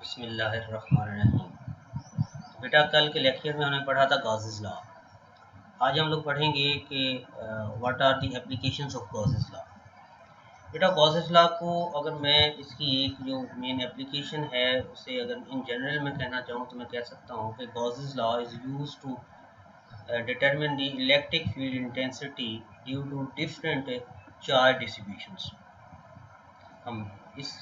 बिस्मिल्लाहिर्रहमानिर्रहीम। बेटा, कल के लेक्चर में हमने पढ़ा था गॉसेस लॉ। आज हम लोग पढ़ेंगे कि what are the applications of Gauss's law. बेटा, गॉसेस लॉ को अगर मैं इसकी एक जो मेन एप्लीकेशन है उसे अगर इन जनरल में कहना चाहूँ तो मैं कह सकता हूँ कि Gauss's law is used to determine the electric field intensity due to different charge distributions। हम इस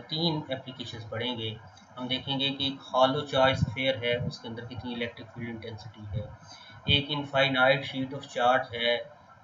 तीन एप्लीकेशंस पढ़ेंगे। हम देखेंगे कि एक हॉलो चार्ज स्फीयर है, उसके अंदर कितनी इलेक्ट्रिक फील्ड इंटेंसिटी है। एक इनफाइनाइट शीट ऑफ चार्ज है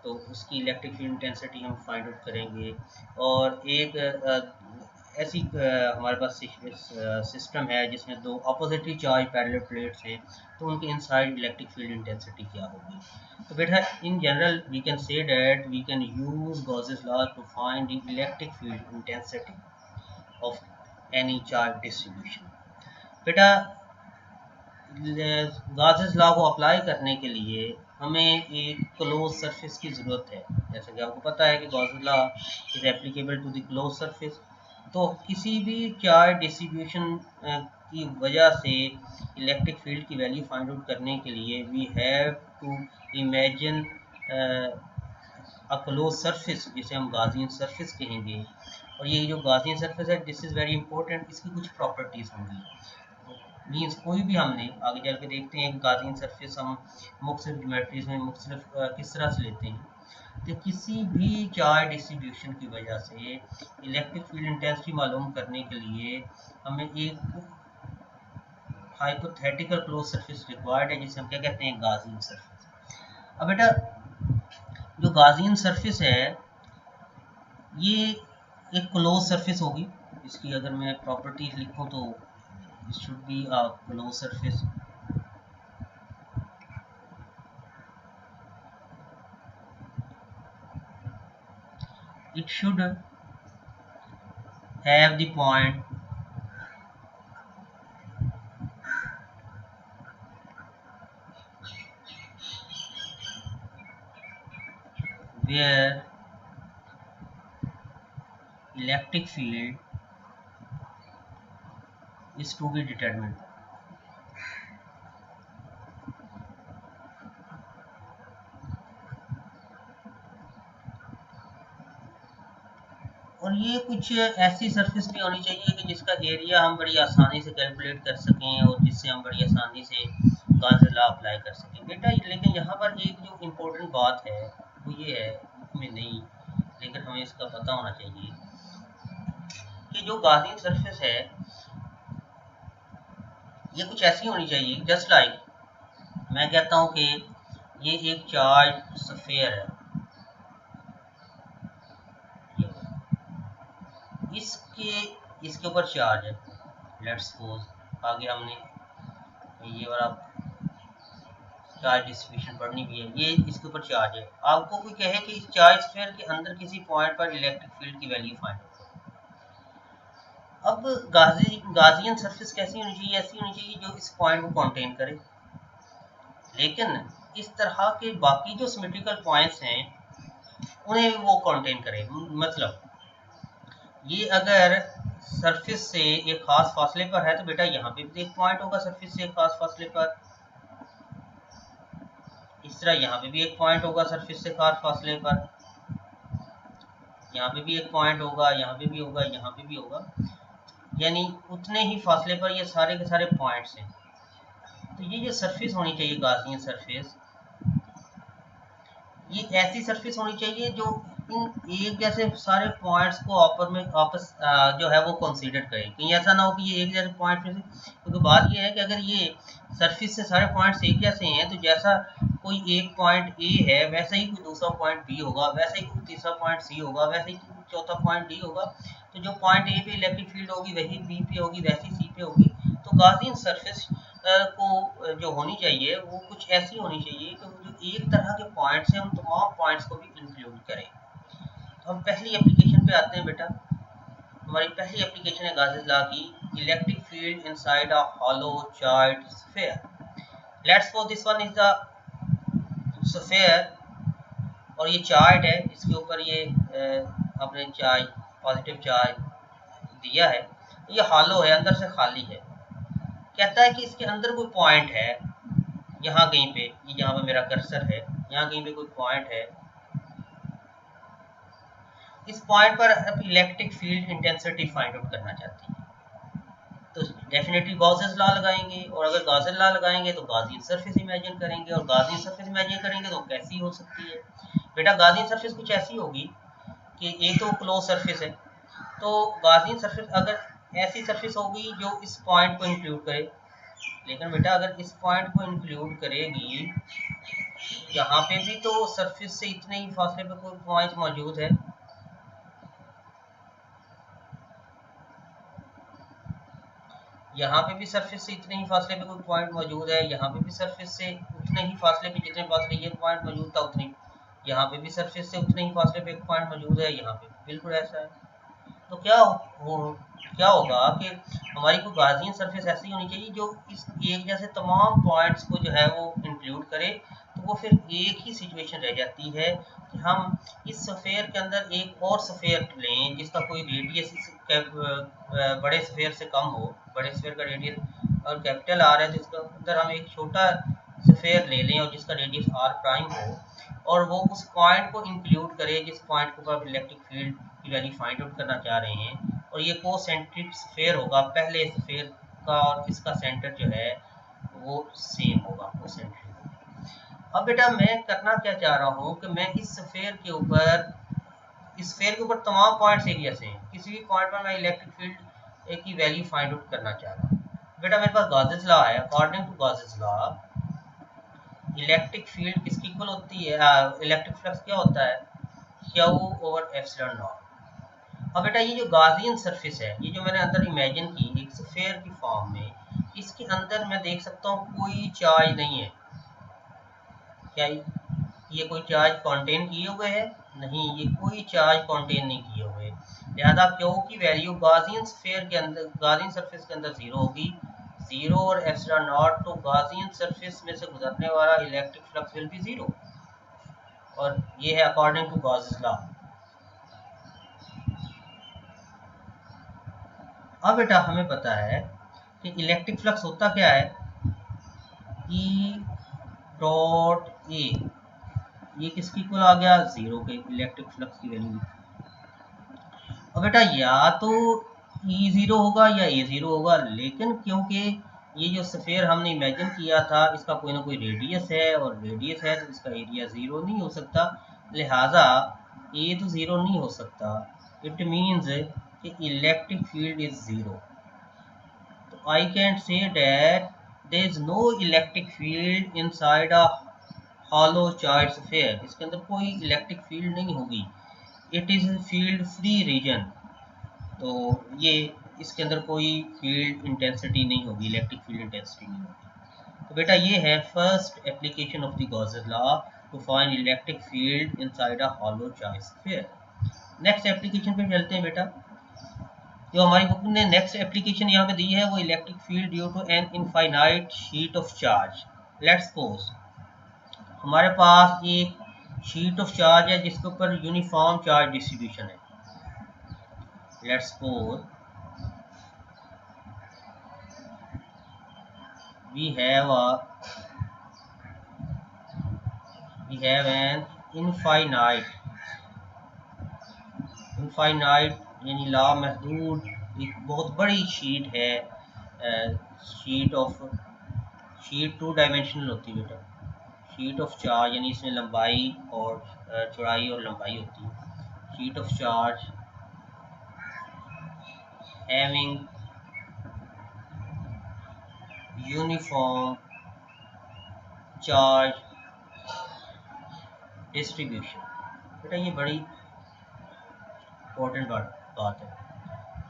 तो उसकी इलेक्ट्रिक फील्ड इंटेंसिटी हम फाइंड आउट करेंगे। और एक ऐसी हमारे पास सिस्टम है जिसमें दो अपोजिटली चार्ज पैरेलल प्लेट्स हैं, तो उनके इनसाइड इलेक्ट्रिक फील्ड इंटेंसिटी क्या होगी। तो बेटा, in general we can say that we can use Gauss's law to find the electric field intensity of any charge distribution. बेटा, गॉसेस लॉ को apply करने के लिए हमें एक क्लोज सरफेस की ज़रूरत है। जैसे कि आपको पता है कि Gauss's law is applicable to the close surface. तो किसी भी चार्ज डिस्ट्रीब्यूशन की वजह से इलेक्ट्रिक फील्ड की वैल्यू फाइंड आउट करने के लिए we have to imagine a close surface, जिसे हम गॉसियन सरफेस कहेंगे। और ये जो गॉसियन सरफेस है, दिस इज़ वेरी इंपॉर्टेंट। इसकी कुछ प्रॉपर्टीज़ होंगी। मीन्स कोई भी हमने आगे चल के देखते हैं गॉसियन सरफेस हम मुख्तलिफ ज्योमेट्रीज में मुख्तलिफ किस तरह से लेते हैं। तो किसी भी चार्ज डिस्ट्रीब्यूशन की वजह से इलेक्ट्रिक फील्ड इंटेंसिटी मालूम करने के लिए हमें एक हाइपोथेटिकल क्लोज सरफेस रिक्वायर्ड है, जिसे हम क्या कहते हैं, गॉसियन सरफेस। अब बेटा, जो गॉसियन सरफेस है ये एक क्लोज सरफेस होगी। इसकी अगर मैं प्रॉपर्टीज लिखूं तो it should be a closed surface। It should have the point where electric field is to be determined। और ये कुछ ऐसी सरफेस भी होनी चाहिए कि जिसका एरिया हम बड़ी आसानी से कैलकुलेट कर सकें और जिससे हम बड़ी आसानी से गॉसेस लॉ अप्लाई कर सकें। बेटा, लेकिन यहाँ पर एक जो इम्पोर्टेंट बात है वो ये है, बुक में नहीं लेकिन हमें इसका पता होना चाहिए कि जो गॉसियन सरफेस है ये कुछ ऐसी होनी चाहिए जस्ट लाइक मैं कहता हूँ कि ये एक चार्ज स्फीयर है। इसके ऊपर चार्ज है। लेट्स सपोज आगे हमने ये वाला चार्ज डिस्ट्रीब्यूशन पढ़नी भी है। ये इसके ऊपर चार्ज है। आपको कोई कहे कि इस चार्ज स्फीयर के अंदर किसी पॉइंट पर इलेक्ट्रिक फील्ड की वैल्यू फाइंड करो। अब गॉसियन सरफेस कैसी होनी चाहिए? ऐसी होनी चाहिए जो इस पॉइंट को कंटेन करे, लेकिन इस तरह के बाकी जो सिमेट्रिकल पॉइंट्स हैं उन्हें भी वो कंटेन करे। मतलब ये अगर सरफेस से एक खास फासले पर है तो बेटा यहाँ पे भी एक पॉइंट होगा सरफेस से एक खास फासले पर। इस तरह यहाँ पे भी एक पॉइंट होगा सरफेस से खास फासले पर। यहाँ पे भी एक पॉइंट होगा, यहाँ पे भी होगा, यहाँ पे भी होगा। यानी उतने ही फासले पर ये सारे के सारे पॉइंट्स हैं। तो ये जो सरफेस होनी चाहिए गॉसियन सरफेस, ये ऐसी सरफेस होनी चाहिए जो इन एक जैसे सारे पॉइंट्स को आपस जो है वो कंसीडर करे। कहीं ऐसा ना हो कि ये एक जैसे पॉइंट में से, क्योंकि बात ये है कि अगर ये सरफेस से सारे पॉइंट्स एक जैसे हैं तो जैसा कोई एक पॉइंट ए है वैसा ही कोई दूसरा पॉइंट बी होगा, वैसा ही कोई तीसरा पॉइंट सी होगा, वैसे ही कोई चौथा पॉइंट डी होगा। तो जो पॉइंट ए पे इलेक्ट्रिक फील्ड होगी वही बी पे होगी, वैसी सी पे होगी। तो गॉसियन सरफेस को जो होनी चाहिए वो कुछ ऐसी होनी चाहिए कि जो एक तरह के पॉइंट्स हैं उन तमाम पॉइंट्स को भी इंक्लूड करें। तो हम पहली एप्लीकेशन पे आते हैं। बेटा, हमारी पहली एप्लीकेशन है गॉसेस लॉ की, electric field inside a hollow charge sphere. Let's suppose this one is the sphere और ये चार्ज है, इसके ऊपर ये अपने चार्ज पॉजिटिव चार्ज दिया है। ये हॉलो है, अंदर से खाली है। कहता है कि इसके अंदर कोई पॉइंट है, यहाँ कहीं पे, ये जहाँ पे मेरा कर्सर है, यहाँ कहीं पे कोई पॉइंट है। इस पॉइंट पर आप electric field intensity find out करना चाहते हैं, तो डेफिनेटली गॉसेस लॉ लगाएंगे, और अगर गॉसेस लॉ लगाएंगे तो गाउसियन सरफेस इमेजिन करेंगे, और गाउसियन सरफेस इमेजिन करेंगे तो कैसी हो सकती है बेटा? गाउसियन सरफेस कुछ ऐसी होगी कि एक तो क्लोज सरफेस है, तो गाउसियन सरफेस अगर ऐसी सरफेस होगी जो इस पॉइंट को इंक्लूड करे, लेकिन बेटा अगर इस पॉइंट को इंक्लूड करेगी, यहाँ पे भी तो सरफेस से इतने ही फासले पे कोई पॉइंट मौजूद है, यहाँ पे भी सरफेस से इतने ही फासले पे कोई पॉइंट मौजूद है, यहाँ पे भी सरफेस से उतने ही फासले पे जितने फासले ये पॉइंट मौजूद था उतने, यहाँ पे भी सरफेस से उतने ही फासले पे एक पॉइंट मौजूद है, यहाँ पे बिल्कुल ऐसा है। तो क्या होगा कि हमारी कोई गाजियन सरफेस ऐसी होनी चाहिए जो इस एक जैसे तमाम पॉइंट्स को जो है वो इंक्लूड करे, तो वो फिर एक ही सिचुएशन रह जाती है कि हम इस सफ़ेयर के अंदर एक और सफ़ेयर लें जिसका कोई रेडियस बड़े सफ़ेयर से कम हो, बड़े सफ़ेयर का रेडियस और कैपिटल आर है, तो इसके अंदर हम एक छोटा सफ़ेयर ले लें और जिसका रेडियस आर प्राइम हो, और वो उस पॉइंट को इंक्लूड करे जिस पॉइंट को आप इलेक्ट्रिक फील्ड की वैल्यू फाइंड आउट करना चाह रहे हैं, और ये कोसेंट्रिक स्फीयर होगा, पहले स्फीयर का और इसका सेंटर जो है वो सेम होगा, कोसेंट्रिक। अब बेटा मैं करना क्या चाह रहा हूँ कि मैं इस स्फीयर के ऊपर तमाम पॉइंट्स एरिया से हैं, किसी भी पॉइंट पर मैं इलेक्ट्रिक फील्ड की वैल्यू फाइंड आउट करना चाह रहा हूँ। बेटा मेरे पास गॉसेस लॉ है, according to Gauss's law electric field किसकी इक्वल होती है, इलेक्ट्रिक फ्लक्स क्या होता है, क्यू ओवर एप्सिलॉन नॉट। अब बेटा ये जो गाजियन सरफेस है, ये जो मैंने अंदर इमेजिन की एक स्फीयर की फॉर्म में, इसके अंदर मैं देख सकता हूँ कोई चार्ज नहीं है। क्या ये कोई चार्ज कंटेन किए हुए है? नहीं, ये कोई चार्ज कंटेन नहीं किए हुए, लिहाजा क्यू की वैल्यू गाजियन स्फीयर के अंदर, गाजियन सरफेस के अंदर जीरो होगी, जीरो और एप्सिलॉन नॉट, तो गाजियन सरफेस में से गुजरने वाला electric flux will be zero, और ये है अकॉर्डिंग टू गॉसेस लॉ। अब बेटा हमें पता है कि इलेक्ट्रिक फ्लक्स होता क्या है, ई डॉट ए, ये किसकी इक्वल आ गया, जीरो के, इलेक्ट्रिक फ्लक्स की वैल्यू। अब बेटा या तो ई जीरो होगा या ए जीरो होगा, लेकिन क्योंकि ये जो स्फीयर हमने इमेजिन किया था इसका कोई ना कोई रेडियस है, और रेडियस है तो इसका एरिया जीरो नहीं हो सकता, लिहाजा ए तो जीरो नहीं हो सकता। इट मीन्स कि इलेक्ट्रिक फील्ड इज जीरो। तो I can say that there is no electric field inside a hollow charge sphere, इसके अंदर कोई इलेक्ट्रिक फील्ड नहीं होगी, it is field free region. तो ये इसके अंदर कोई फील्ड इंटेंसिटी नहीं होगी, इलेक्ट्रिक फील्ड इंटेंसिटी नहीं होगी। तो बेटा ये है first application of the Gauss's law to find electric field inside a hollow charge sphere. Next application पे चलते हैं बेटा। जो हमारी बुक ने नेक्स्ट एप्लीकेशन यहाँ पे दी है वो electric field due to an infinite sheet of charge. Let's suppose हमारे पास एक शीट ऑफ चार्ज है जिसके ऊपर यूनिफॉर्म चार्ज डिस्ट्रीब्यूशन है। Let's suppose we have an infinite यानी लामहदूद एक बहुत बड़ी शीट है, शीट टू डायमेंशनल होती है बेटा, शीट ऑफ चार्ज यानी इसमें लंबाई और चौड़ाई और लंबाई होती है। Sheet of charge having uniform charge distribution. बेटा ये बड़ी इंपॉर्टेंट बात है।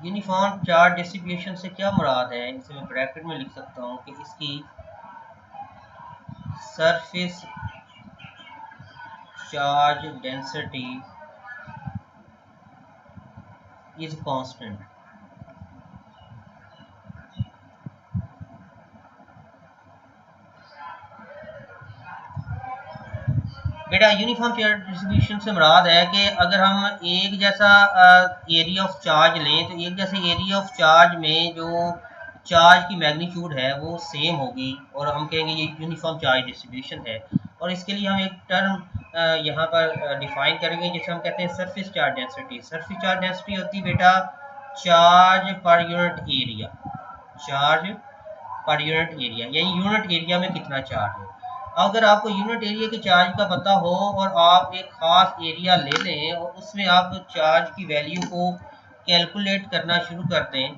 यूनिफॉर्म चार्ज डिस्ट्रीब्यूशन से क्या मुराद है, इसे मैं ब्रैकेट में लिख सकता हूँ कि इसकी surface charge density is constant. बेटा यूनिफॉर्म चार्ज डिस्ट्रीब्यूशन से मुराद है कि अगर हम एक जैसा एरिया ऑफ चार्ज लें तो एक जैसे एरिया ऑफ चार्ज में जो चार्ज की मैग्नीट्यूड है वो सेम होगी और हम कहेंगे ये यूनिफॉर्म चार्ज डिस्ट्रीब्यूशन है। और इसके लिए हम एक टर्म यहाँ पर डिफाइन करेंगे जिसे हम कहते हैं surface charge density. Surface charge density होती है बेटा charge per unit area, charge per unit area, यानी यूनिट एरिया में कितना चार्ज है। अगर आपको यूनिट एरिया के चार्ज का पता हो और आप एक ख़ास एरिया ले लें और उसमें आप चार्ज की वैल्यू को कैलकुलेट करना शुरू कर दें